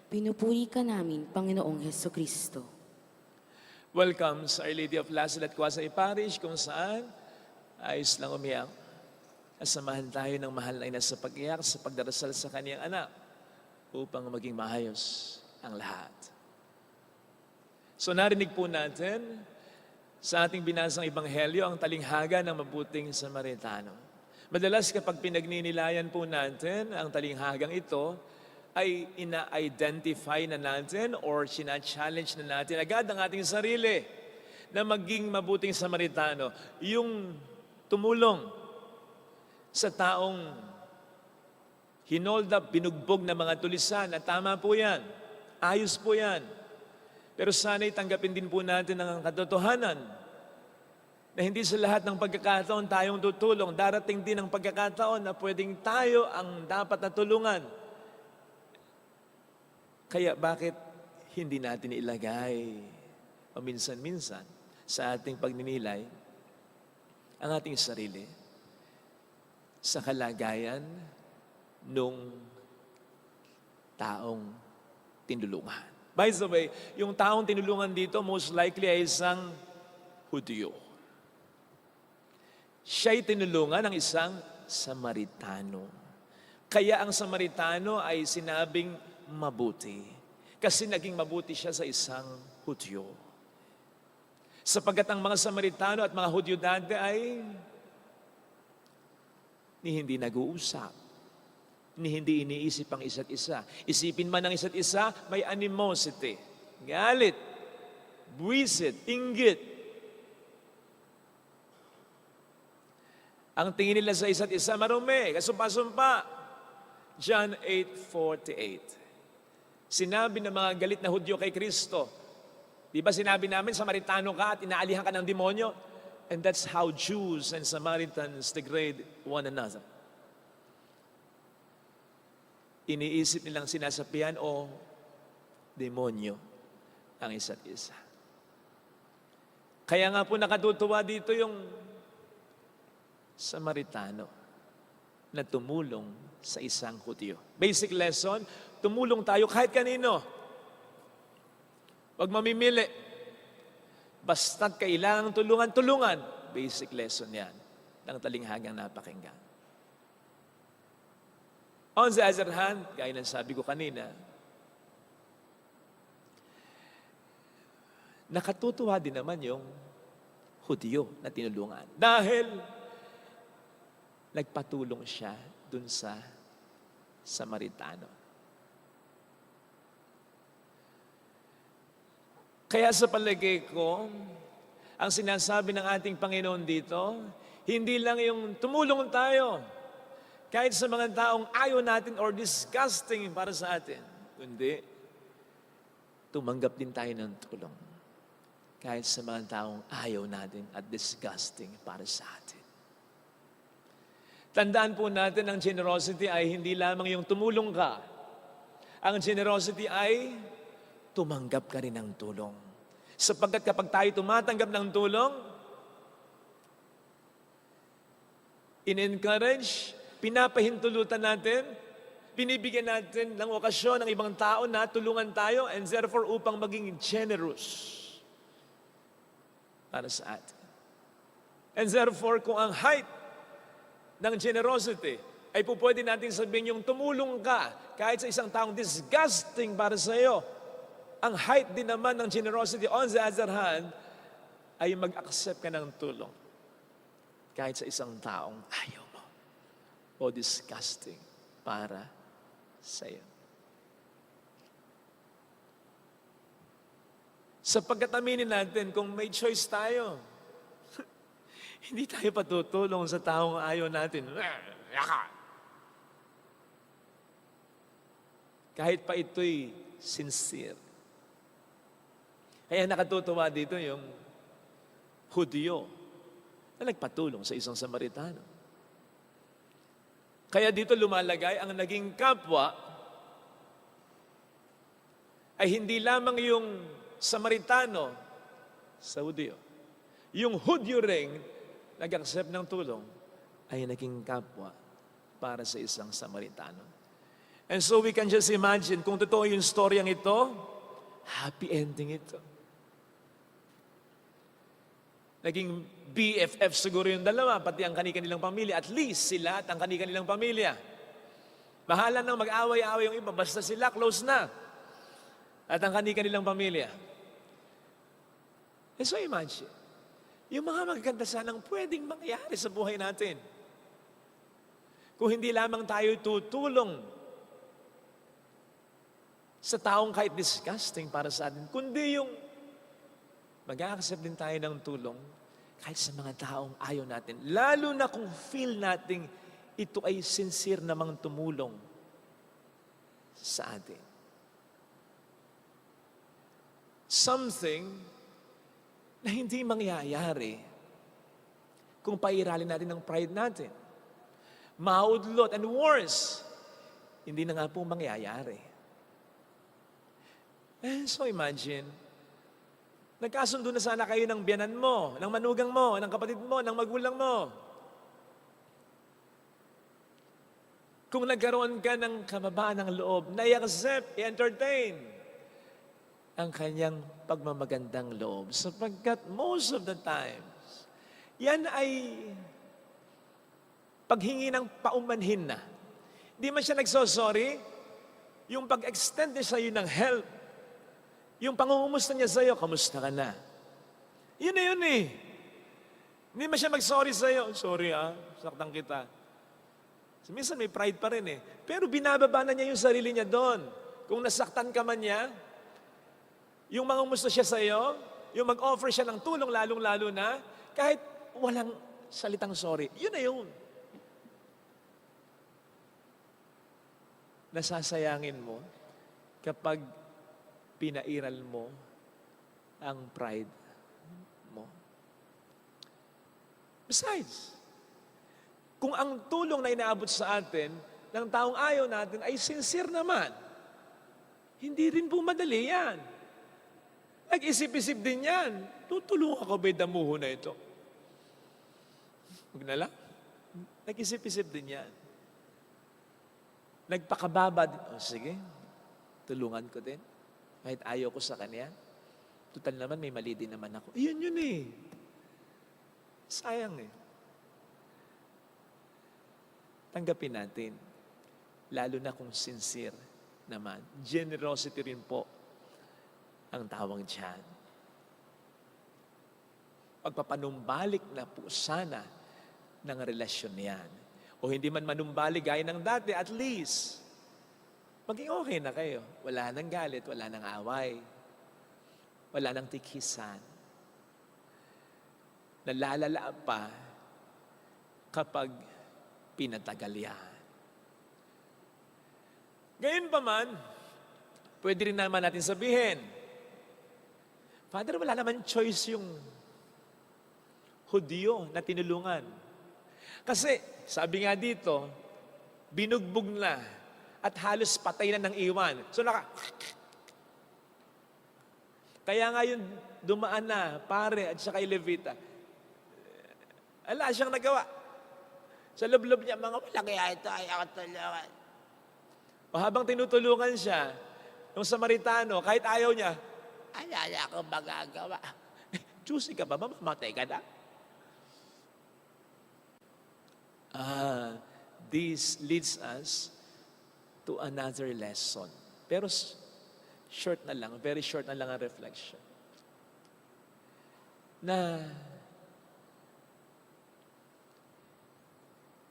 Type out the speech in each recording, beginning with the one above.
Pinupuri ka namin, Panginoong Hesukristo. Welcome sa Our Lady of Lasalette Quasay Parish kung saan ayos lang umiyak. Asamahan tayo ng mahal na ina sa pag-iyak sa pagdarasal sa kaniyang anak upang maging maayos ang lahat. So narinig po natin sa ating binasang Ebanghelyo ang talinghaga ng mabuting Samaritano. Madalas kapag pinagninilayan po natin ang talinghagang ito, ay ina-identify na natin or sina-challenge na natin agad ang ating sarili na maging mabuting Samaritano. Yung tumulong sa taong hinold up, binugbog na mga tulisan, at tama po yan. Ayos po yan. Pero sana'y tanggapin din po natin ang katotohanan na hindi sa lahat ng pagkakataon tayong tutulong. Darating din ang pagkakataon na pwedeng tayo ang dapat na tulungan. Kaya bakit hindi natin ilagay o minsan-minsan sa ating pagninilay ang ating sarili sa kalagayan nung taong tinulungan? By the way, yung taong tinulungan dito most likely ay isang Hudyo. Siya'y tinulungan ng isang Samaritano. Kaya ang Samaritano ay sinabing mabuti. Kasi naging mabuti siya sa isang Hudyo. Sapagkat ang mga Samaritano at mga Hudyo dati ay hindi nag-uusap, hindi iniisip ang isa't isa. Isipin man ang isa't isa, may animosity, galit, buwisit, inggit. Ang tingin nila sa isa't isa, marumi, kasumpa-sumpa. John 8:48. Sinabi ng mga galit na Hudyo kay Kristo, di ba sinabi namin, Samaritano ka at inaalihan ka ng demonyo? And that's how Jews and Samaritans degrade one another. Iniisip nilang sinasapian o demonyo ang isa't isa. Kaya nga po nakatutuwa dito yung Samaritano na tumulong sa isang Hudyo. Basic lesson, tumulong tayo kahit kanino. Huwag mamimili. Basta't kailangang tulungan. Basic lesson yan ng talinghagang napakinggan. On the other hand, gaya ng sabi ko kanina, nakatutuwa din naman yung Hudyo na tinulungan. Dahil nagpatulong siya dun sa Samaritano. Kaya sa palagay ko, ang sinasabi ng ating Panginoon dito, hindi lang yung tumulong tayo kahit sa mga taong ayaw natin or disgusting para sa atin, kundi tumanggap din tayo ng tulong kahit sa mga taong ayaw natin at disgusting para sa atin. Tandaan po natin, ang generosity ay hindi lamang yung tumulong ka. Ang generosity ay tumanggap ka rin ng tulong. Sapagkat kapag tayo tumatanggap ng tulong, in-encourage, pinapahintulutan natin, binibigyan natin ng okasyon ng ibang tao na tulungan tayo and therefore upang maging generous para sa atin. And therefore, kung ang height ng generosity ay po pwede natin sabihin yung tumulong ka kahit sa isang taong disgusting para sa iyo. Ang height din naman ng generosity on the other hand ay mag-accept ka ng tulong kahit sa isang taong ayaw mo o disgusting para sa iyo. Sapagkat aminin natin kung may choice tayo, hindi tayo patutulong sa taong ayaw natin. Kahit pa ito'y sincere. Kaya nakatutuwa dito yung Hudyo na nagpatulong sa isang Samaritano. Kaya dito lumalagay ang naging kapwa ay hindi lamang yung Samaritano sa Hudyo. Yung Hudyo ring nag-accept ng tulong ay naging kapwa para sa isang Samaritano. And so we can just imagine, kung totoo yung storyang ito, happy ending ito. Naging BFF siguro yung dalawa, pati ang kanilang pamilya. At least sila at ang kanilang pamilya. Bahala nang mag-away-away yung iba, basta sila close na. At ang kanilang pamilya. And so imagine, yung mga magaganda sanang pwedeng mangyari sa buhay natin. Kung hindi lamang tayo tutulong sa taong kahit disgusting para sa atin, kundi yung mag-a-accept din tayo ng tulong kahit sa mga taong ayaw natin. Lalo na kung feel natin ito ay sincere namang tumulong sa atin. Something na hindi mangyayari kung pairalin natin ang pride natin. Maudlot and worse, hindi na nga po mangyayari. So imagine, nagkasundo na sana kayo ng biyanan mo, ng manugang mo, ng kapatid mo, ng magulang mo. Kung nagkaroon ka ng kababaan ng loob, na i-accept, i-entertain ang kanyang pagmamagandang loob. Sapagkat most of the times, yan ay paghingi ng paumanhin na. Hindi man siya nagsosorry, yung pag-extend niya sa iyo ng help, yung pangungumusta niya sa'yo, kamusta ka na? Yun na yun eh. Hindi man siya mag-sorry sa'yo. Sorry saktan kita. So, minsan may pride pa rin eh. Pero binababa na niya yung sarili niya doon. Kung nasaktan ka man niya, yung mangungumusta siya sa'yo, yung mag-offer siya ng tulong lalong-lalo na, kahit walang salitang sorry, yun na yun. Nasasayangin mo kapag pinairal mo ang pride mo. Besides, kung ang tulong na inaabot sa atin ng taong ayaw natin ay sincere naman, hindi rin po madali yan. Nag-isip-isip din yan. Tutulungan ko ba yung damuho na ito? Huwag na lang. Nag-isip-isip din yan. Nagpakababa din. Sige, tulungan ko din. Kahit ayaw ko sa kanya, total naman may mali din naman ako. Yun eh. Sayang eh. Tanggapin natin. Lalo na kung sincere naman. Generosity rin po ang tawag dyan. Pagpapanumbalik na po sana ng relasyon yan. O hindi man manumbalik gaya ng dati, at least maging okay na kayo. Wala nang galit, wala nang away. Wala nang tikhisan. Nalalala pa kapag pinatagal yan. Ngayon pa man, pwede rin naman natin sabihin, Father, wala naman choice yung Hudyo na tinulungan. Kasi, sabi nga dito, binugbog na at halos patay na ng iwan. So kaya nga yung dumaan na, pare at saka Levita, ala siyang nagawa. Sa loob-loob niya, mga wala kaya ito, ayaw ko tulungan. O habang tinutulungan siya, yung Samaritano, kahit ayaw niya, ala ako magagawa. Juicy ka ba? Mamamatay ka na? This leads us to another lesson. Pero short na lang, very short na lang ang reflection. Na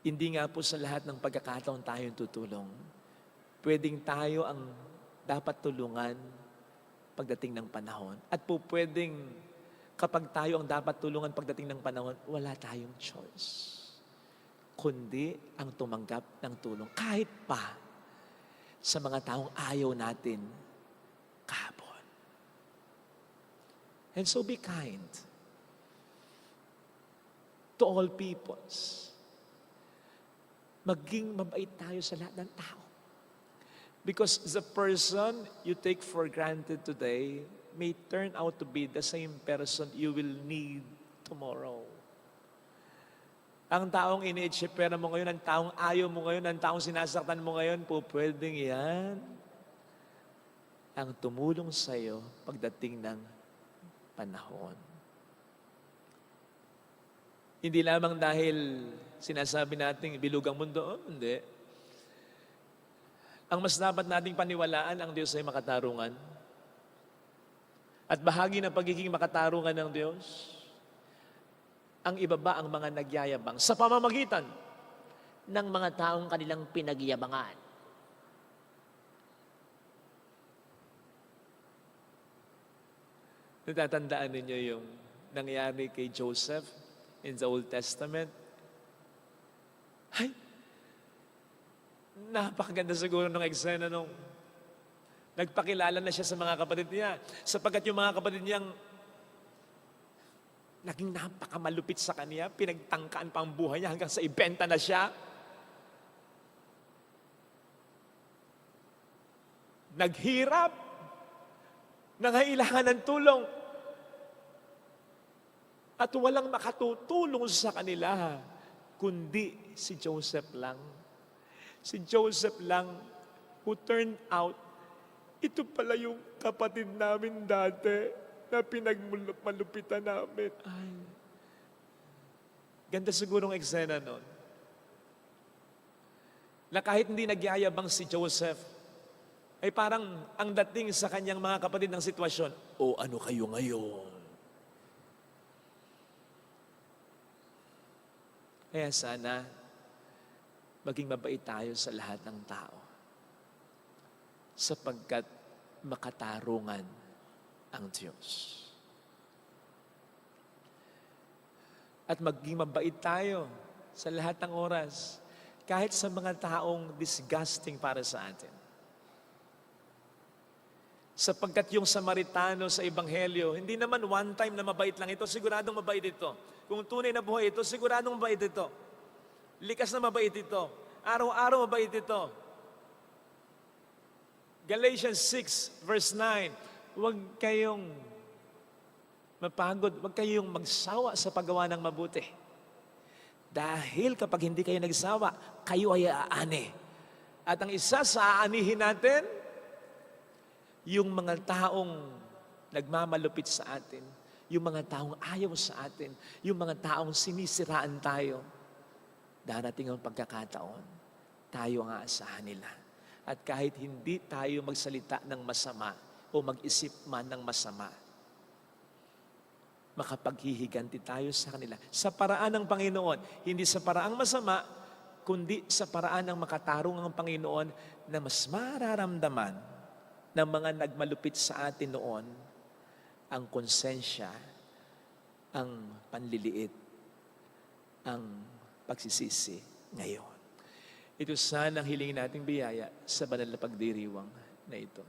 hindi nga po sa lahat ng pagkakataon tayong tutulong. Pwedeng tayo ang dapat tulungan pagdating ng panahon. At po pwedeng kapag tayo ang dapat tulungan pagdating ng panahon, wala tayong choice. Kundi ang tumanggap ng tulong. Kahit pa sa mga taong ayaw natin kahapon. And so be kind to all peoples. Maging mabait tayo sa lahat ng tao. Because the person you take for granted today may turn out to be the same person you will need tomorrow. Ang taong ini-itsipera mo ngayon, ang taong ayaw mo ngayon, ang taong sinasaktan mo ngayon, po pwedeng yan ang tumulong sa'yo pagdating ng panahon. Hindi lamang dahil sinasabi nating bilog ang mundo, hindi. Ang mas dapat nating paniwalaan, ang Diyos ay makatarungan. At bahagi ng pagiging makatarungan ng Diyos, ang ibaba ang mga nagyayabang sa pamamagitan ng mga taong kanilang pinagyabangan. Natatandaan ninyo yung nangyari kay Joseph in the Old Testament? Ay, napakaganda siguro ng eksena nung nagpakilala na siya sa mga kapatid niya. Sapagkat yung mga kapatid niyang naging napakamalupit sa kanya, pinagtangkaan pa ang buhay niya hanggang sa ibenta na siya. Naghirap, nangailangan ng tulong, at walang makatutulong sa kanila, kundi si Joseph lang. Si Joseph lang who turned out, ito pala yung kapatid namin dati na pinagmalupitan namin. Ay, ganda sigurong eksena nun. Na kahit hindi nagyayabang si Joseph, ay parang ang dating sa kanyang mga kapatid ng sitwasyon, o ano kayo ngayon? Kaya sana, maging mabait tayo sa lahat ng tao. Sapagkat makatarungan ang Diyos. At maging mabait tayo sa lahat ng oras, kahit sa mga taong disgusting para sa atin. Sapagkat yung Samaritano sa Ebanghelyo, hindi naman one time na mabait lang ito, siguradong mabait ito. Kung tunay na buhay ito, siguradong mabait ito. Likas na mabait ito. Araw-araw mabait ito. Galatians 6 verse 9, huwag kayong mapagod, huwag kayong magsawa sa paggawa ng mabuti. Dahil kapag hindi kayo nagsawa, kayo ay aani. At ang isa sa aanihin natin, yung mga taong nagmamalupit sa atin, yung mga taong ayaw sa atin, yung mga taong sinisiraan tayo, darating ang pagkakataon, tayo ang aasahan nila. At kahit hindi tayo magsalita ng masama o mag-isip man ng masama, makapaghihiganti tayo sa kanila. Sa paraan ng Panginoon, hindi sa paraang masama, kundi sa paraan ng makatarong ang Panginoon na mas mararamdaman ng mga nagmalupit sa atin noon ang konsensya, ang panliliit, ang pagsisisi ngayon. Ito sana ang hilingin nating biyaya sa banal na pagdiriwang na ito.